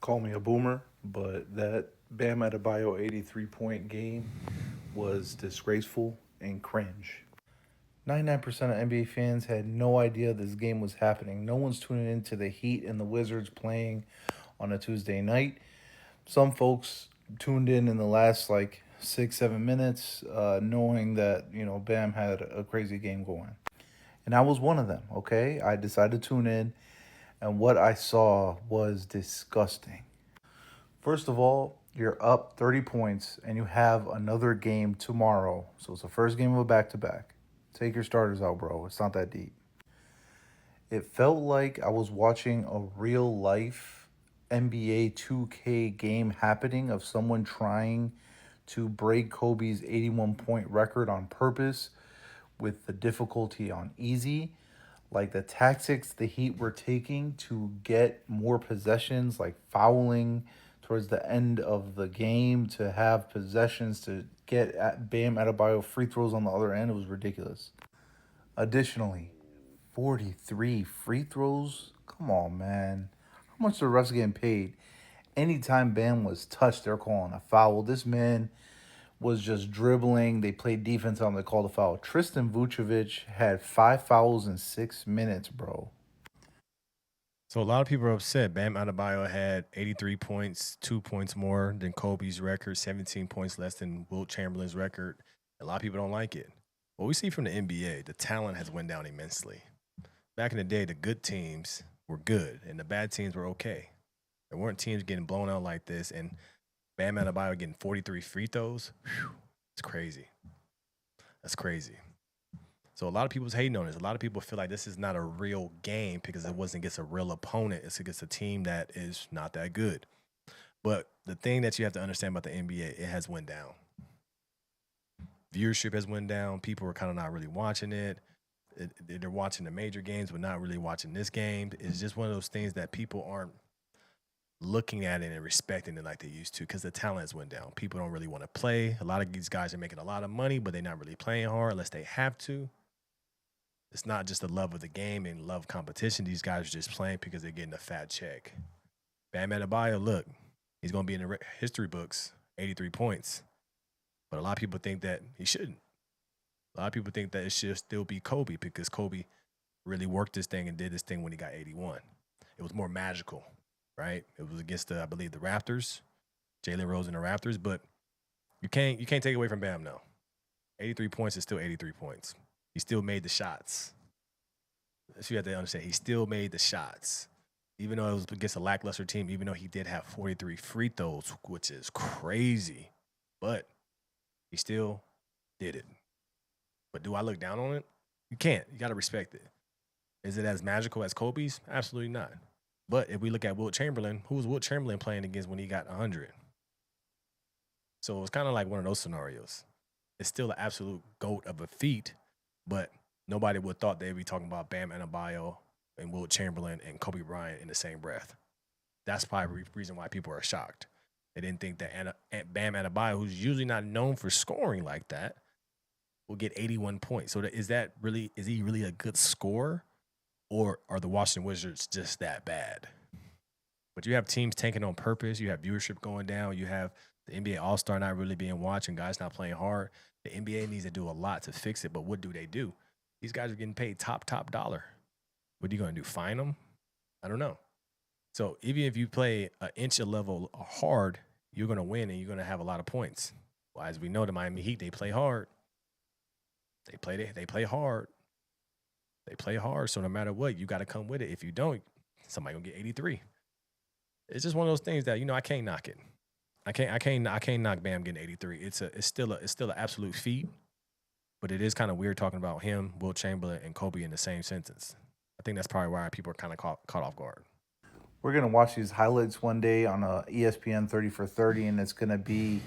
Call me a boomer, but that Bam Adebayo 83-point game was disgraceful and cringe. 99% of NBA fans had no idea this game was happening. No one's tuning into the Heat and the Wizards playing on a Tuesday night. Some folks tuned in the last like 6, 7 minutes, knowing that Bam had a crazy game going, and I was one of them. Okay, I decided to tune in, and what I saw was disgusting. First of all, you're up 30 points and you have another game tomorrow. So it's the first game of a back to back. Take your starters out, bro. It's not that deep. It felt like I was watching a real life NBA 2K game happening of someone trying to break Kobe's 81-point record on purpose with the difficulty on easy. Like the tactics the Heat were taking to get more possessions, like fouling towards the end of the game to have possessions to get at Bam Adebayo free throws on the other end, it was ridiculous. Additionally, 43 free throws? Come on, man. How much the refs getting paid? Anytime Bam was touched, they're calling a foul. This man was just dribbling. They played defense on. They called a foul. Tristan Vucevic had 5 fouls in 6 minutes, bro. So a lot of people are upset. Bam Adebayo had 83 points, 2 points more than Kobe's record, 17 points less than Wilt Chamberlain's record. A lot of people don't like it. What we see from the NBA, the talent has went down immensely. Back in the day, the good teams were good and the bad teams were okay. There weren't teams getting blown out like this, and Bam Adebayo getting 43 free throws. Whew, it's crazy. That's crazy. So a lot of people's hating on this. A lot of people feel like this is not a real game because it wasn't against a real opponent. It's against a team that is not that good. But the thing that you have to understand about the NBA, it has went down. Viewership has went down. People are kind of not really watching it. They're watching the major games, but not really watching this game. It's just one of those things that people aren't looking at it and respecting it like they used to because the talent has went down. People don't really want to play. A lot of these guys are making a lot of money, but they're not really playing hard unless they have to. It's not just the love of the game and love competition. These guys are just playing because they're getting a fat check. Bam Adebayo, look, he's going to be in the history books, 83 points. But a lot of people think that he shouldn't. A lot of people think that it should still be Kobe because Kobe really worked this thing and did this thing when he got 81. It was more magical, right? It was against I believe the Raptors, Jalen Rose and the Raptors. But you can't take away from Bam now. 83 points is still 83 points. He still made the shots. So you have to understand, he still made the shots. Even though it was against a lackluster team, even though he did have 43 free throws, which is crazy. But he still did it. But do I look down on it? You can't. You got to respect it. Is it as magical as Kobe's? Absolutely not. But if we look at Wilt Chamberlain, who was Wilt Chamberlain playing against when he got 100? So it's kind of like one of those scenarios. It's still an absolute GOAT of a feat, but nobody would have thought they'd be talking about Bam Adebayo and Wilt Chamberlain and Kobe Bryant in the same breath. That's probably the reason why people are shocked. They didn't think that Bam Adebayo, who's usually not known for scoring like that, will get 81 points. So is he really a good scorer, or are the Washington Wizards just that bad? But you have teams tanking on purpose. You have viewership going down. You have the NBA All Star not really being watched and guys not playing hard. The NBA needs to do a lot to fix it. But what do? These guys are getting paid top dollar. What are you going to do? Fine them? I don't know. So even if you play an inch a level hard, you're going to win and you're going to have a lot of points. Well, as we know, the Miami Heat, they play hard. They play hard. They play hard. So no matter what, you got to come with it. If you don't, somebody gonna get 83. It's just one of those things that I can't knock it. I can't knock Bam getting 83. It's still an absolute feat, but it is kind of weird talking about him, Wilt Chamberlain, and Kobe in the same sentence. I think that's probably why people are kind of caught off guard. We're gonna watch these highlights one day on ESPN 30 for 30, and it's gonna be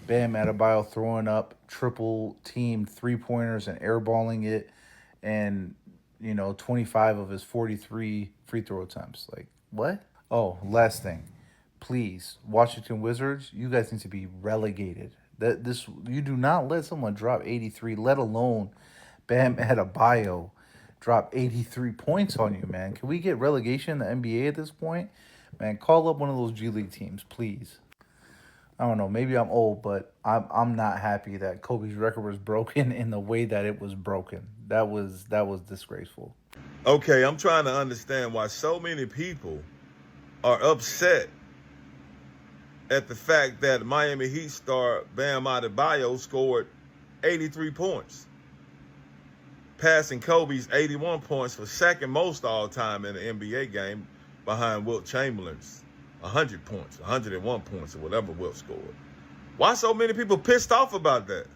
Bam Adebayo throwing up triple team 3 pointers and airballing it, and 25 of his 43 free throw attempts. Like what? Oh, last thing, please, Washington Wizards, you guys need to be relegated. That this you do not let someone drop 83, let alone Bam Adebayo drop 83 points on you, man. Can we get relegation in the NBA at this point? Man, call up one of those G League teams, please. I don't know. Maybe I'm old, but I'm not happy that Kobe's record was broken in the way that it was broken. That was disgraceful. Okay, I'm trying to understand why so many people are upset at the fact that Miami Heat star Bam Adebayo scored 83 points, passing Kobe's 81 points for second most all time in an NBA game behind Wilt Chamberlain's 100 points, 101 points, or whatever Wilt scored. Why so many people pissed off about that?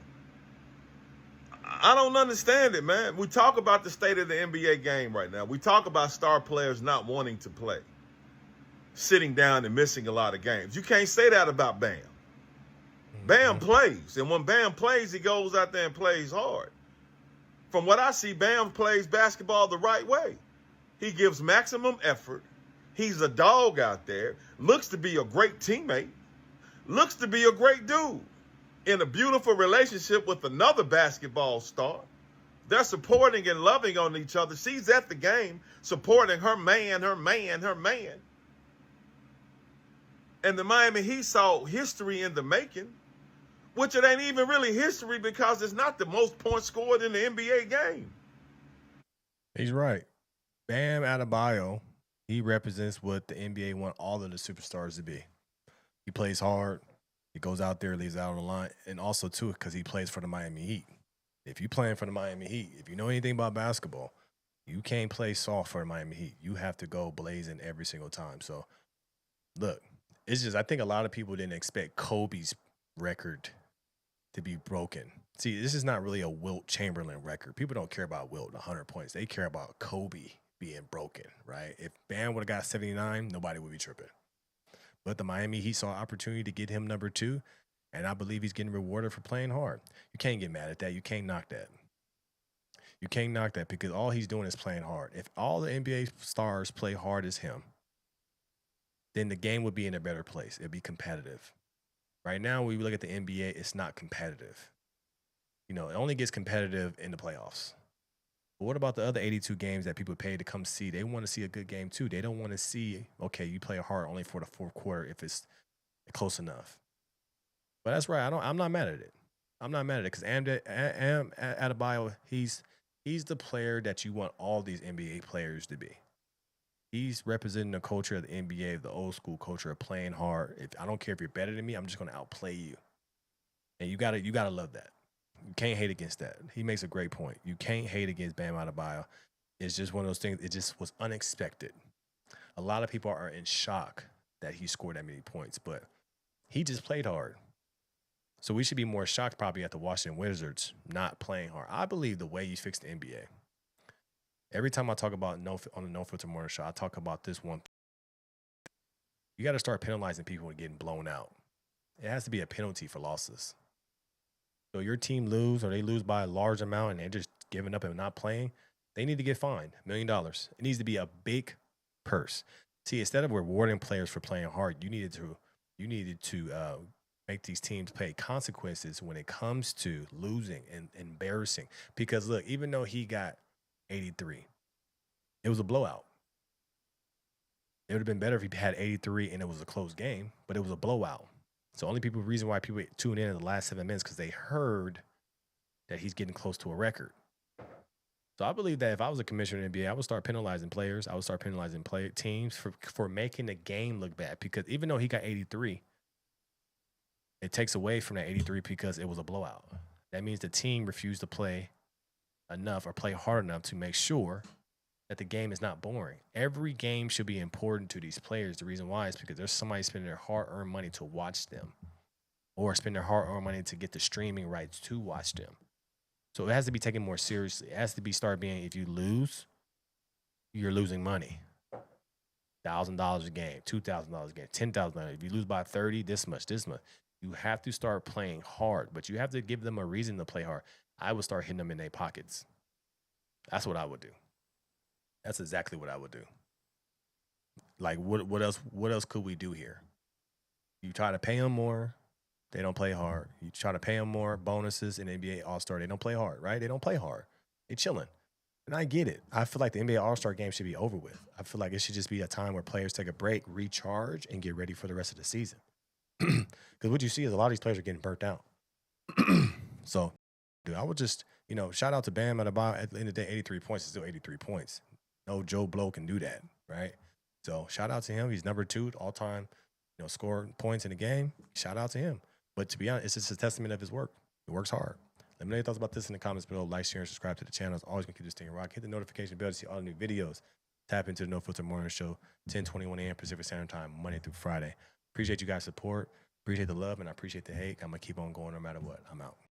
I don't understand it, man. We talk about the state of the NBA game right now. We talk about star players not wanting to play, sitting down and missing a lot of games. You can't say that about Bam. Bam plays, and when Bam plays, he goes out there and plays hard. From what I see, Bam plays basketball the right way. He gives maximum effort. He's a dog out there, looks to be a great teammate, looks to be a great dude in a beautiful relationship with another basketball star. They're supporting and loving on each other. She's at the game supporting her man. And the Miami Heat saw history in the making, which it ain't even really history because it's not the most points scored in the NBA game. He's right. Bam Adebayo, he represents what the NBA want all of the superstars to be. He plays hard. He goes out there, leaves out on the line, and also too because he plays for the Miami Heat. If you're playing for the Miami Heat, if you know anything about basketball, you can't play soft for the Miami Heat. You have to go blazing every single time. So, look, it's just I think a lot of people didn't expect Kobe's record to be broken. See, this is not really a Wilt Chamberlain record. People don't care about Wilt 100 points. They care about Kobe being broken, right? If Bam would have got 79, nobody would be tripping. But the Miami Heat saw an opportunity to get him number 2, and I believe he's getting rewarded for playing hard. You can't get mad at that. You can't knock that. You can't knock that because all he's doing is playing hard. If all the NBA stars play hard as him, then the game would be in a better place. It'd be competitive. Right now, when we look at the NBA, it's not competitive. You know, it only gets competitive in the playoffs. But what about the other 82 games that people pay to come see? They want to see a good game too. They don't want to see, okay, you play hard only for the fourth quarter if it's close enough. But that's right. I'm not mad at it. I'm not mad at it because Adebayo, he's the player that you want all these NBA players to be. He's representing the culture of the NBA, the old school culture of playing hard. If I don't care if you're better than me, I'm just going to outplay you. And you gotta love that. You can't hate against that. He makes a great point. You can't hate against Bam Adebayo. It's just one of those things. It just was unexpected. A lot of people are in shock that he scored that many points, but he just played hard. So we should be more shocked probably at the Washington Wizards not playing hard. I believe the way you fix the NBA. Every time I talk about on the No Filter Morning Show, I talk about this one. You got to start penalizing people and getting blown out. It has to be a penalty for losses. So your team lose or they lose by a large amount and they're just giving up and not playing, they need to get fined $1 million. It needs to be a big purse. See, instead of rewarding players for playing hard, you needed to make these teams pay consequences when it comes to losing and embarrassing. Because look, even though he got 83, it was a blowout. It would have been better if he had 83 and it was a close game, but it was a blowout. So reason why people tune in the last 7 minutes because they heard that he's getting close to a record. So I believe that if I was a commissioner in the NBA, I would start penalizing players. I would start penalizing teams for making the game look bad. Because even though he got 83, it takes away from that 83 because it was a blowout. That means the team refused to play enough or play hard enough to make sure that the game is not boring. Every game should be important to these players. The reason why is because there's somebody spending their hard-earned money to watch them or spend their hard-earned money to get the streaming rights to watch them. So it has to be taken more seriously. It has to be start being, if you lose, you're losing money. $1,000 a game, $2,000 a game, $10,000. If you lose by 30, this much. You have to start playing hard, but you have to give them a reason to play hard. I would start hitting them in their pockets. That's what I would do. That's exactly what I would do. Like, what else could we do here? You try to pay them more, they don't play hard. You try to pay them more bonuses in NBA All-Star, they don't play hard, right? They don't play hard. They chilling. And I get it. I feel like the NBA All-Star game should be over with. I feel like it should just be a time where players take a break, recharge, and get ready for the rest of the season. Because what you see is a lot of these players are getting burnt out. So, dude, I would just, shout out to Bam Adebayo. At the end of the day, 83 points is still 83 points. No Joe Blow can do that, right? So, shout out to him. He's number 2 all-time, score points in the game. Shout out to him. But to be honest, it's just a testament of his work. He works hard. Let me know your thoughts about this in the comments below. Like, share, and subscribe to the channel. It's always going to keep this thing rock. Hit the notification bell to see all the new videos. Tap into the No Filter Morning Show, 10:21 a.m. Pacific Standard Time, Monday through Friday. Appreciate you guys' support. Appreciate the love, and I appreciate the hate. I'm going to keep on going no matter what. I'm out.